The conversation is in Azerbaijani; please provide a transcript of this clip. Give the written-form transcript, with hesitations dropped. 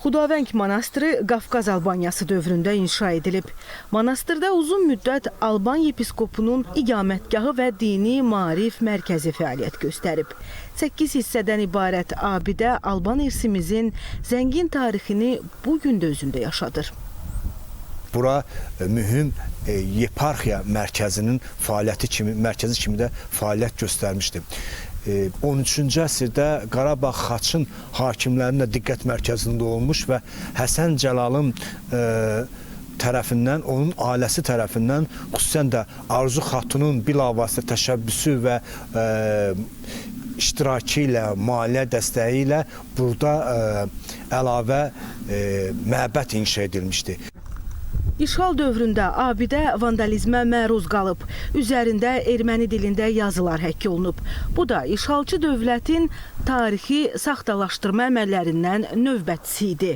Xudavəng monastırı Qafqaz Albaniyası dövründə inşa edilib. Monastırda uzun müddət Alban yepiskopunun iqamətgahı və dini maarif mərkəzi fəaliyyət göstərib. 8 hissədən ibarət abidə Alban irsimizin zəngin tarixini bu gün də özündə yaşadır. Bura mühüm yeparxiya mərkəzinin mərkəzi kimi də fəaliyyət göstərmişdir. 13-cü əsrdə Qarabağ Xaçın hakimlərinin də diqqət mərkəzində olmuş və Həsən Cəlalın tərəfindən, onun ailəsi tərəfindən, xüsusən də Arzu Xatunun bilavasitə təşəbbüsü və iştirakı ilə, maliyyə dəstəyi ilə burada əlavə məbəd inşa edilmişdir. İşğal dövründə abidə vandalizmə məruz qalıb. Üzərində erməni dilində yazılar həkk olunub. Bu da işğalçı dövlətin tarixi saxtalaşdırma əməllərindən növbətçisi idi.